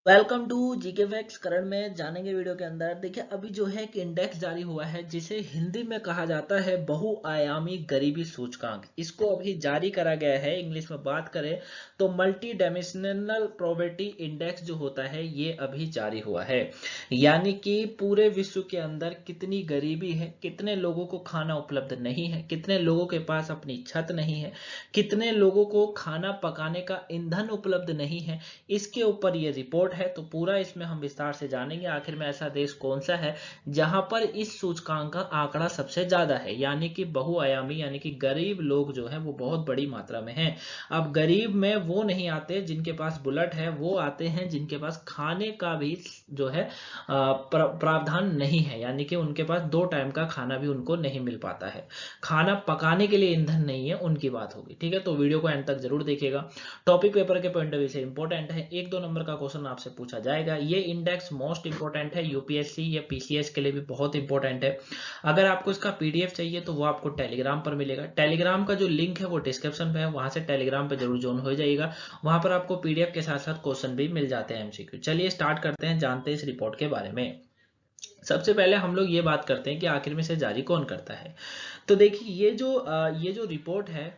Welcome to GK facts. Karan में जानेंगे video के अंदर। देखिए, अभी जो है एक इंडेक्स जारी हुआ है जिसे हिंदी में कहा जाता है बहुआयामी गरीबी सूचकांक। इसको अभी जारी करा गया है। इंग्लिश में बात करें तो मल्टी डायमेंशनल पॉवर्टी इंडेक्स जो होता है ये अभी जारी हुआ है। यानी कि पूरे विश्व के अंदर कितनी गरीबी है, कितने लोगों को खाना उपलब्ध नहीं है, कितने लोगों के पास अपनी छत नहीं है, कितने लोगों को खाना पकाने का ईंधन उपलब्ध नहीं है, इसके ऊपर ये रिपोर्ट है। तो पूरा इसमें हम विस्तार से जानेंगे आखिर में ऐसा देश कौन सा है जहां पर इस सूचकांक का आंकड़ा सबसे ज्यादा है, यानी कि बहुआयामी, यानी कि गरीब लोग जो है वो बहुत बड़ी मात्रा में हैं। अब गरीब में वो नहीं आते जिनके पास बुलेट है, वो आते हैं जिनके पास खाने का भी जो है प्रावधान नहीं है, यानी कि उनके पास 2 टाइम का खाना भी उनको नहीं मिल पाता है, खाना पकाने के लिए ईंधन नहीं है, उनकी बात होगी। ठीक है, तो वीडियो को एंड तक जरूर देखिएगा। टॉपिक पेपर के पॉइंट ऑफ व्यू से इंपॉर्टेंट है, 1-2 नंबर का क्वेश्चन आपसे पूछा जाएगा। ये इंडेक्स मोस्ट इंपॉर्टेंट है, यूपीएससी या पीसीएस के लिए भी बहुत इंपॉर्टेंट है। अगर आपको इसका पीडीएफ चाहिए तो वो आपको टेलीग्राम पर मिलेगा। टेलीग्राम का जो लिंक है वो डिस्क्रिप्शन में है, वहां से टेलीग्राम पर जरूर ज्वाइन हो जाइएगा। वहां पर आपको पीडीएफ के साथ साथ क्वेश्चन भी मिल जाते हैं, एमसीक्यू। चलिए स्टार्ट करते हैं, जानते हैं इस रिपोर्ट के बारे में। सबसे पहले हम लोग ये बात करते हैं कि आखिर में से जारी कौन करता है। तो देखिए, ये जो रिपोर्ट है,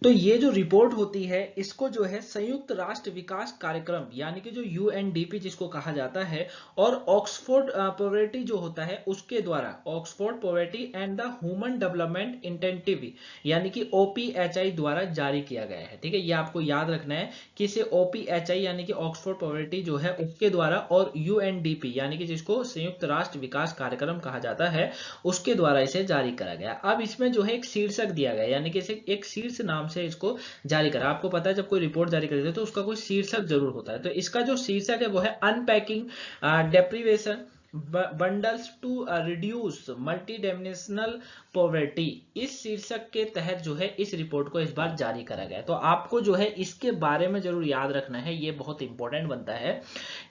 तो ये जो रिपोर्ट होती है इसको जो है संयुक्त राष्ट्र विकास कार्यक्रम, यानी कि जो यूएनडीपी जिसको कहा जाता है, और ऑक्सफोर्ड पॉवर्टी जो होता है उसके द्वारा, Oxford poverty and the human development initiative, यानी कि ओपीएचआई द्वारा जारी किया गया है। ठीक है, ये आपको याद रखना है कि इसे ओपीएचआई यानी कि ऑक्सफोर्ड पॉवर्टी जो है उसके द्वारा, और यूएनडीपी यानी कि जिसको संयुक्त राष्ट्र विकास कार्यक्रम कहा जाता है उसके द्वारा इसे जारी करा गया। अब इसमें जो है एक शीर्षक दिया गया, यानी कि इसे एक शीर्ष नाम से इसको जारी करा। आपको पता है जब कोई रिपोर्ट जारी करते हैं तो उसका कोई शीर्षक जरूर होता है। तो इसका जो शीर्षक है वो है unpacking deprivation bundles to reduce multi dimensional poverty. इस शीर्षक के तहत जो है इस रिपोर्ट को इस बार जारी करा गया। तो आपको जो है इसके बारे में जरूर याद रखना है, ये बहुत इंपॉर्टेंट बनता है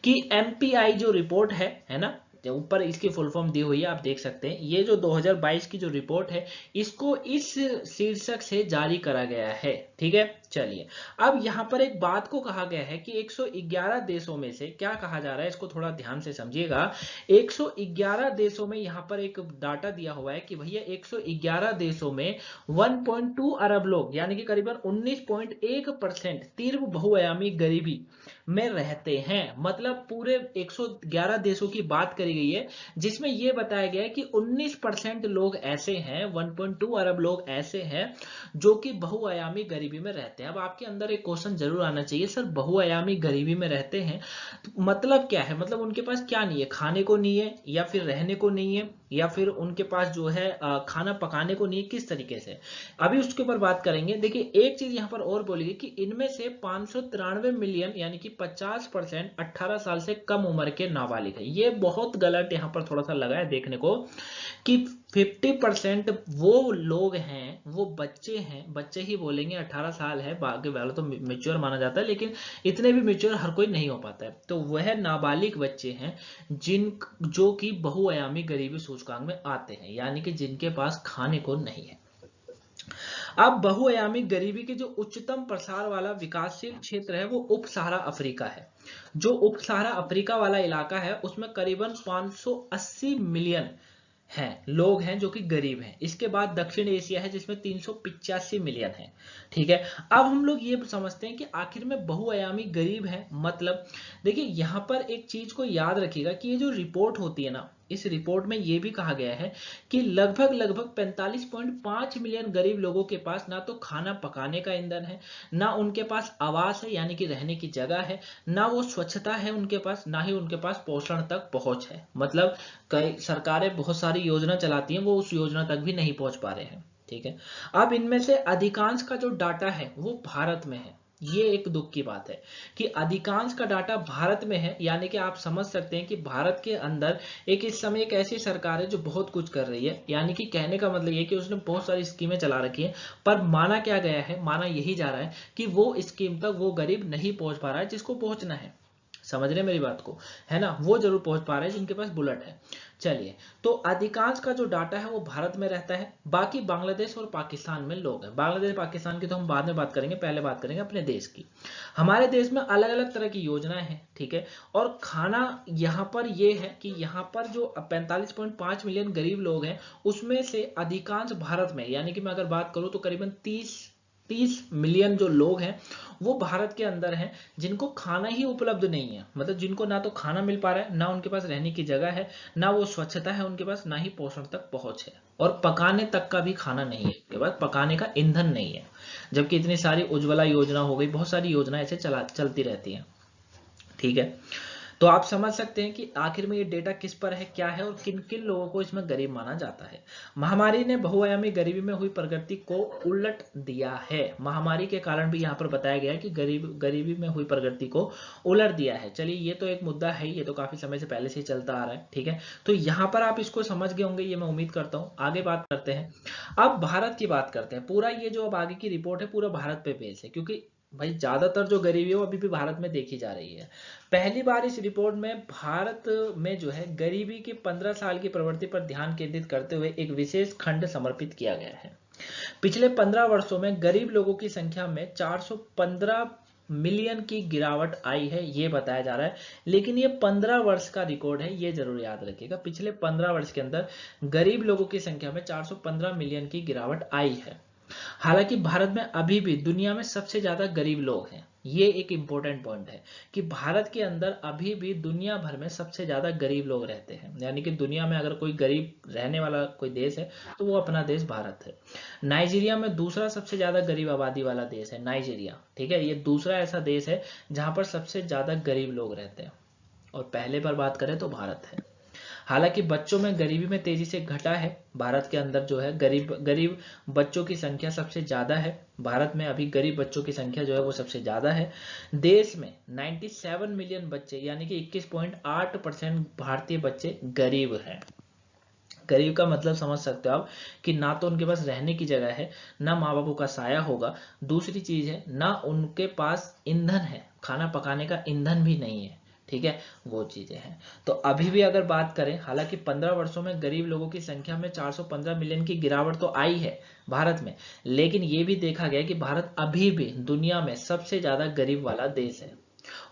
कि एमपीआई जो रिपोर्ट है ना, ऊपर इसकी फुल फॉर्म दी हुई है, आप देख सकते हैं। ये जो 2022 की जो रिपोर्ट है इसको इस शीर्षक से जारी करा गया है। ठीक है, चलिए अब यहां पर एक बात को कहा गया है कि 111 देशों में से, क्या कहा जा रहा है इसको थोड़ा ध्यान से समझिएगा। 111 देशों में यहां पर एक डाटा दिया हुआ है कि भैया 111 देशों में 1.2 अरब लोग, यानी कि करीबन 19.1% तीव्र बहुआयामी गरीबी में रहते हैं। मतलब पूरे 111 देशों की बात करी गई है जिसमें यह बताया गया है कि 19% लोग ऐसे हैं, 1.2 अरब लोग ऐसे हैं जो कि बहुआयामी गरीबी में रहते हैं। अब आपके अंदर एक क्वेश्चन जरूर आना चाहिए, सर बहुआयामी गरीबी में रहते हैं तो मतलब क्या है, मतलब उनके पास क्या नहीं है, खाने को नहीं है, या फिर रहने को नहीं है, या फिर उनके पास जो है खाना पकाने को नहीं है, किस तरीके से, अभी उसके ऊपर बात करेंगे। देखिए, एक चीज यहां पर और बोली गई कि इनमें से 593 मिलियन यानी कि 50% 18 साल से कम उम्र के नाबालिग है। ये बहुत गलत यहां पर थोड़ा सा लगा है देखने को कि 50% वो लोग हैं, वो बच्चे हैं, बच्चे ही बोलेंगे, 18 साल है, बाकी वाला तो मेच्योर माना जाता है, लेकिन इतने भी मेच्योर हर कोई नहीं हो पाता है। तो वह नाबालिग बच्चे हैं जो कि बहुआयामी गरीबी सूचकांक में आते हैं, यानी कि जिनके पास खाने को नहीं है। अब बहुआयामी गरीबी के जो उच्चतम प्रसार वाला विकासशील क्षेत्र है वो उप सहारा अफ्रीका है। जो उप सहारा अफ्रीका वाला इलाका है उसमें करीबन 580 मिलियन हैं, लोग हैं जो कि गरीब हैं। इसके बाद दक्षिण एशिया है जिसमें 385 मिलियन है। ठीक है, अब हम लोग ये समझते हैं कि आखिर में बहुआयामी गरीब है मतलब, देखिए यहां पर एक चीज को याद रखिएगा कि ये जो रिपोर्ट होती है ना, इस रिपोर्ट में ये भी कहा गया है कि लगभग लगभग 45.5 मिलियन गरीब लोगों के पास ना तो खाना पकाने का ईंधन है, ना उनके पास आवास है यानी कि रहने की जगह है, ना वो स्वच्छता है उनके पास, ना ही उनके पास पोषण तक पहुंच है। मतलब कई सरकारें बहुत सारी योजना चलाती हैं, वो उस योजना तक भी नहीं पहुंच पा रहे हैं। ठीक है, अब इनमें से अधिकांश का जो डाटा है वो भारत में है। ये एक दुख की बात है कि अधिकांश का डाटा भारत में है, यानी कि आप समझ सकते हैं कि भारत के अंदर एक इस समय एक ऐसी सरकार है जो बहुत कुछ कर रही है, यानी कि कहने का मतलब ये कि उसने बहुत सारी स्कीमें चला रखी है, पर माना क्या गया है, माना यही जा रहा है कि वो स्कीम तक वो गरीब नहीं पहुंच पा रहा है जिसको पहुंचना है। समझ रहे मेरी बात को, है ना, वो जरूर पहुंच पा रहे हैं जिनके पास बुलेट है। चलिए, तो अधिकांश का जो डाटा है वो भारत में रहता है, बाकी बांग्लादेश और पाकिस्तान में लोग हैं। बांग्लादेश पाकिस्तान की तो हम बाद में बात करेंगे, पहले बात करेंगे अपने देश की। हमारे देश में अलग अलग तरह की योजनाएं हैं, ठीक है। और खाना यहाँ पर ये है कि यहाँ पर जो 45.5 मिलियन गरीब लोग हैं उसमें से अधिकांश भारत में, यानी कि मैं अगर बात करूं तो करीबन 30 मिलियन जो लोग हैं वो भारत के अंदर हैं जिनको खाना ही उपलब्ध नहीं है। मतलब जिनको ना तो खाना मिल पा रहा है, ना उनके पास रहने की जगह है, ना वो स्वच्छता है उनके पास, ना ही पोषण तक पहुंच है, और पकाने तक का भी खाना नहीं है उनके पास, पकाने का ईंधन नहीं है। जबकि इतनी सारी उज्ज्वला योजना हो गई, बहुत सारी योजना ऐसे चलती रहती हैं, ठीक है। तो आप समझ सकते हैं कि आखिर में ये डेटा किस पर है, क्या है, और किन किन लोगों को इसमें गरीब माना जाता है। महामारी ने बहुआयामी गरीबी में हुई प्रगति को उलट दिया है। महामारी के कारण भी यहाँ पर बताया गया है कि गरीबी में हुई प्रगति को उलट दिया है। चलिए, ये तो एक मुद्दा है, ये तो काफी समय से पहले से चलता आ रहा है, ठीक है। तो यहाँ पर आप इसको समझ गए होंगे, ये मैं उम्मीद करता हूँ। आगे बात करते हैं, अब भारत की बात करते हैं। पूरा ये जो अब आगे की रिपोर्ट है पूरा भारत पे बेस है, क्योंकि भाई ज्यादातर जो गरीबी है वो अभी भी भारत में देखी जा रही है। पहली बार इस रिपोर्ट में भारत में जो है गरीबी की 15 साल की प्रवृत्ति पर ध्यान केंद्रित करते हुए एक विशेष खंड समर्पित किया गया है। पिछले 15 वर्षों में गरीब लोगों की संख्या में 415 मिलियन की गिरावट आई है, ये बताया जा रहा है। लेकिन ये 15 वर्ष का रिकॉर्ड है, ये जरूर याद रखिएगा। पिछले 15 वर्ष के अंदर गरीब लोगों की संख्या में 415 मिलियन की गिरावट आई है। हालांकि भारत में अभी भी दुनिया में सबसे ज्यादा गरीब लोग हैं। ये एक इंपॉर्टेंट पॉइंट है कि भारत के अंदर अभी भी दुनिया भर में सबसे ज्यादा गरीब लोग रहते हैं। यानी कि दुनिया में अगर कोई गरीब रहने वाला कोई देश है तो वो अपना देश भारत है। नाइजीरिया में दूसरा सबसे ज्यादा गरीब आबादी वाला देश है नाइजीरिया, ठीक है। ये दूसरा ऐसा देश है जहां पर सबसे ज्यादा गरीब लोग रहते हैं। और पहले पर बात करें तो भारत है। हालांकि बच्चों में गरीबी में तेजी से घटा है। भारत के अंदर जो है गरीब बच्चों की संख्या सबसे ज्यादा है। भारत में अभी गरीब बच्चों की संख्या जो है वो सबसे ज्यादा है। देश में 97 मिलियन बच्चे, यानी कि 21.8% भारतीय बच्चे गरीब हैं। गरीब का मतलब समझ सकते हो आप कि ना तो उनके पास रहने की जगह है, ना माँ बापू का साया होगा, दूसरी चीज है ना उनके पास ईंधन है, खाना पकाने का ईंधन भी नहीं है, ठीक है। वो चीजें हैं। तो अभी भी अगर बात करें, हालांकि 15 वर्षों में गरीब लोगों की संख्या में 415 मिलियन की गिरावट तो आई है भारत में, लेकिन ये भी देखा गया कि भारत अभी भी दुनिया में सबसे ज्यादा गरीब वाला देश है।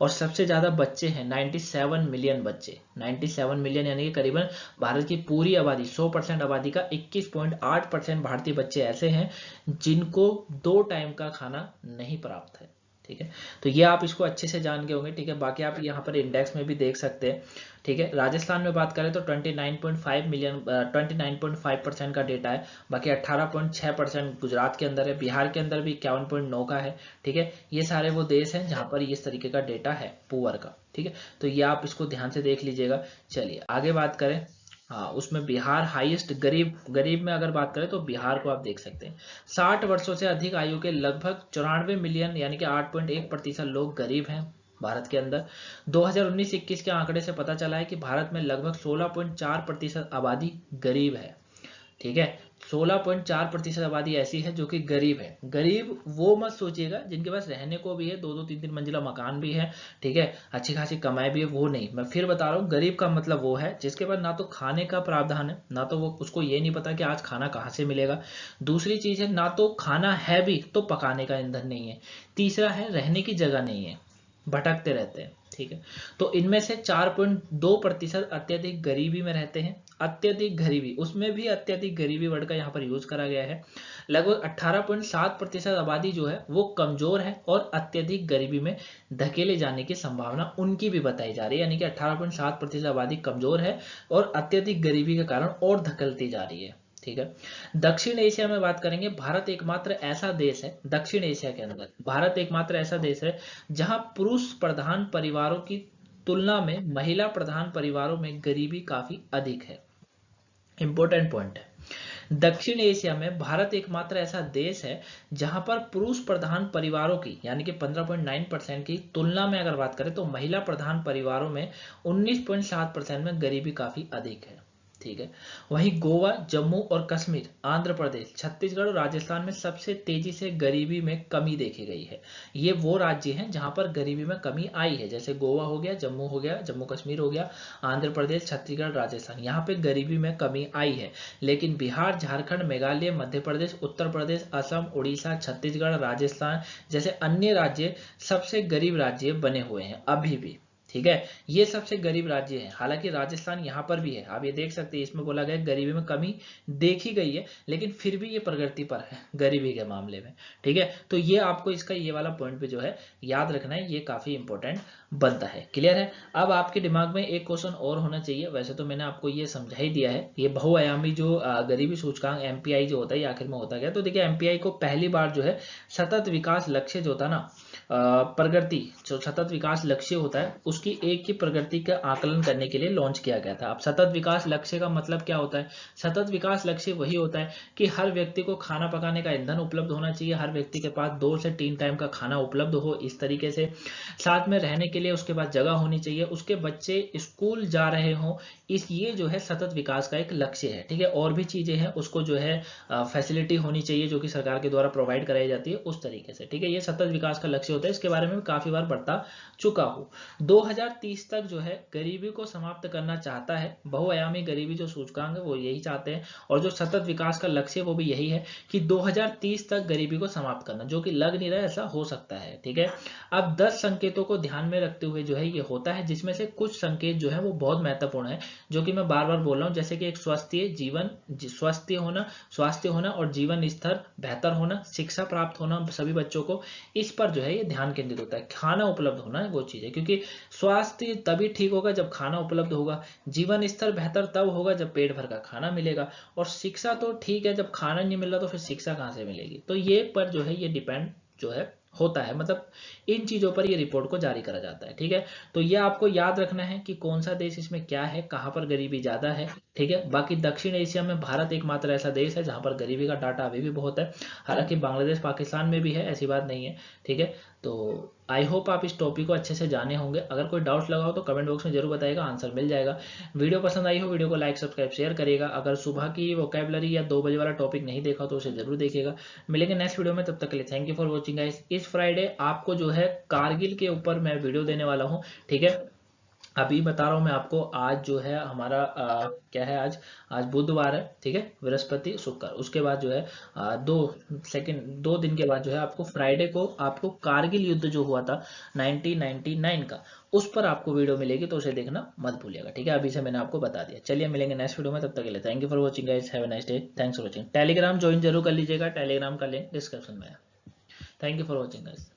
और सबसे ज्यादा बच्चे हैं, 97 मिलियन बच्चे, 97 मिलियन, यानी कि करीबन भारत की पूरी आबादी 100% आबादी का 21.8% भारतीय बच्चे ऐसे हैं जिनको 2 टाइम का खाना नहीं प्राप्त है, ठीक है। तो ये आप इसको अच्छे से जान गए होंगे, ठीक है। बाकी आप यहाँ पर इंडेक्स में भी देख सकते हैं, ठीक है। राजस्थान में बात करें तो 29.5% का डेटा है। बाकी 18.6% गुजरात के अंदर है। बिहार के अंदर भी 51.9 का है, ठीक है। ये सारे वो देश हैं जहां पर इस तरीके का डेटा है पुअर का, ठीक है। तो ये आप इसको ध्यान से देख लीजिएगा। चलिए आगे बात करें। हाँ, उसमें बिहार हाईएस्ट गरीब में अगर बात करें तो बिहार को आप देख सकते हैं। 60 वर्षों से अधिक आयु के लगभग 94 मिलियन, यानी कि 8.1% लोग गरीब हैं भारत के अंदर। 2019-21 के आंकड़े से पता चला है कि भारत में लगभग 16.4% आबादी गरीब है, ठीक है। 16.4% आबादी ऐसी है जो कि गरीब है। गरीब वो मत सोचिएगा जिनके पास रहने को भी है, 2-2 3-3 मंजिला मकान भी है, ठीक है, अच्छी खासी कमाई भी है, वो नहीं। मैं फिर बता रहा हूँ, गरीब का मतलब वो है जिसके पास ना तो खाने का प्रावधान है, ना तो वो उसको ये नहीं पता कि आज खाना कहाँ से मिलेगा। दूसरी चीज है, ना तो खाना है भी तो पकाने का ईंधन नहीं है। तीसरा है, रहने की जगह नहीं है, भटकते रहते हैं, ठीक है। तो इनमें से 4.2% अत्यधिक गरीबी में रहते हैं। अत्यधिक गरीबी, उसमें भी अत्यधिक गरीबी वर्ड का यहाँ पर यूज करा गया है। लगभग 18.7% आबादी जो है वो कमजोर है और अत्यधिक गरीबी में धकेले जाने की संभावना उनकी भी बताई जा रही है। यानी कि 18.7% आबादी कमजोर है और अत्यधिक गरीबी के कारण और धकेलती जा रही है, ठीक है। दक्षिण एशिया में बात करेंगे, भारत एकमात्र ऐसा देश है, दक्षिण एशिया के अंदर भारत एकमात्र ऐसा देश है जहां पुरुष प्रधान परिवारों की तुलना में महिला प्रधान परिवारों में गरीबी काफी अधिक है। इंपॉर्टेंट पॉइंट है, दक्षिण एशिया में भारत एकमात्र ऐसा देश है जहां पर पुरुष प्रधान परिवारों की, यानी कि 15.9% की तुलना में अगर बात करें तो महिला प्रधान परिवारों में 19.7% में गरीबी काफी अधिक है। ठीक है। वहीं गोवा, जम्मू और कश्मीर, आंध्र प्रदेश, छत्तीसगढ़ और राजस्थान में सबसे तेजी से गरीबी में कमी देखी गई है। ये वो राज्य हैं जहां पर गरीबी में कमी आई है, जैसे गोवा हो गया, जम्मू कश्मीर हो गया, आंध्र प्रदेश, छत्तीसगढ़, राजस्थान, यहाँ पे गरीबी में कमी आई है। लेकिन बिहार, झारखंड, मेघालय, मध्य प्रदेश, उत्तर प्रदेश, असम, उड़ीसा, छत्तीसगढ़, राजस्थान जैसे अन्य राज्य सबसे गरीब राज्य बने हुए हैं अभी भी। ठीक है, ये सबसे गरीब राज्य है। हालांकि राजस्थान यहाँ पर भी है, आप ये देख सकते हैं, इसमें बोला गया गरीबी में कमी देखी गई है, लेकिन फिर भी ये प्रगति पर है गरीबी के मामले में। ठीक है, तो ये आपको इसका ये वाला पॉइंट पे जो है याद रखना है, ये काफी इंपॉर्टेंट बनता है। क्लियर है। अब आपके दिमाग में एक क्वेश्चन और होना चाहिए, वैसे तो मैंने आपको ये समझा ही दिया है, ये बहुआयामी जो गरीबी सूचकांक एमपीआई जो होता है, ये आखिर में होता गया। तो देखिए एमपीआई को पहली बार जो है सतत विकास लक्ष्य जो होता है ना, प्रगति जो सतत विकास लक्ष्य होता है उसकी एक की प्रगति का आकलन करने के लिए लॉन्च किया गया था। अब सतत विकास लक्ष्य का मतलब क्या होता है? सतत विकास लक्ष्य वही होता है कि हर व्यक्ति को खाना पकाने का ईंधन उपलब्ध होना चाहिए, हर व्यक्ति के पास 2 से 3 टाइम का खाना उपलब्ध हो इस तरीके से, साथ में रहने के लिए उसके पास जगह होनी चाहिए, उसके बच्चे स्कूल जा रहे हों, इस ये जो है सतत विकास का एक लक्ष्य है। ठीक है, और भी चीजें हैं, उसको जो है फैसिलिटी होनी चाहिए जो कि सरकार के द्वारा प्रोवाइड कराई जाती है उस तरीके से। ठीक है, ये सतत विकास का लक्ष्य होता है, इसके बारे में काफी बार बता चुका हूँ। 2030 तक जो है गरीबी को समाप्त करना चाहता है, बहुआयामी गरीबी जो सूचकांक है वो यही चाहते हैं, और जो सतत विकास का लक्ष्य है वो भी यही है कि 2030 तक गरीबी को समाप्त करना, जो कि लग नहीं रहा है ऐसा हो सकता है। ठीक है, अब 10 संकेतों को ध्यान में रखते हुए जो है ये होता है, जिसमें से कुछ संकेत जो है वो बहुत महत्वपूर्ण है, जो कि मैं बार बार बोल रहा हूँ, जैसे कि एक स्वास्थ्य होना और जीवन स्तर बेहतर होना, शिक्षा प्राप्त होना सभी बच्चों को, इस पर जो है ये ध्यान केंद्रित होता है। खाना उपलब्ध होना है वो चीज है, क्योंकि स्वास्थ्य तभी ठीक होगा जब खाना उपलब्ध होगा, जीवन स्तर बेहतर तब होगा जब पेट भर का खाना मिलेगा, और शिक्षा तो ठीक है, जब खाना नहीं मिल रहा तो फिर शिक्षा कहाँ से मिलेगी? तो ये पर जो है ये डिपेंड जो है होता है, मतलब इन चीजों पर ये रिपोर्ट को जारी करा जाता है। ठीक है, तो ये आपको याद रखना है कि कौन सा देश इसमें क्या है, कहाँ पर गरीबी ज्यादा है। ठीक है, बाकी दक्षिण एशिया में भारत एकमात्र ऐसा देश है जहां पर गरीबी का डाटा अभी भी बहुत है, हालांकि बांग्लादेश पाकिस्तान में भी है, ऐसी बात नहीं है। ठीक है, तो आई होप आप इस टॉपिक को अच्छे से जाने होंगे। अगर कोई डाउट लगा हो तो कमेंट बॉक्स में जरूर बताइएगा, आंसर मिल जाएगा। वीडियो पसंद आई हो वीडियो को लाइक सब्सक्राइब शेयर करिएगा। अगर सुबह की वोकैबुलरी या 2 बजे वाला टॉपिक नहीं देखा तो उसे जरूर देखिएगा। मिलेंगे नेक्स्ट वीडियो में, तब तक के लिए thank you for watching guys. इस फ्राइडे आपको जो है कारगिल के ऊपर मैं वीडियो देने वाला हूँ। ठीक है, अभी बता रहा हूँ मैं आपको, आज जो है हमारा क्या है, आज बुधवार है। ठीक है, बृहस्पति शुक्र, उसके बाद जो है 2 दिन के बाद जो है आपको फ्राइडे को आपको कारगिल युद्ध जो हुआ था 1999 का, उस पर आपको वीडियो मिलेगी, तो उसे देखना मत भूलिएगा। ठीक है, अभी से मैंने आपको बता दिया। चलिए मिलेंगे नेक्स्ट वीडियो में, तब तक के लिए thank you for watching guys, have a nice day, thanks for watching. Telegram join जरूर कर लीजिएगा, टेलीग्राम का लिंक डिस्क्रिप्शन में है। Thank you for watching guys.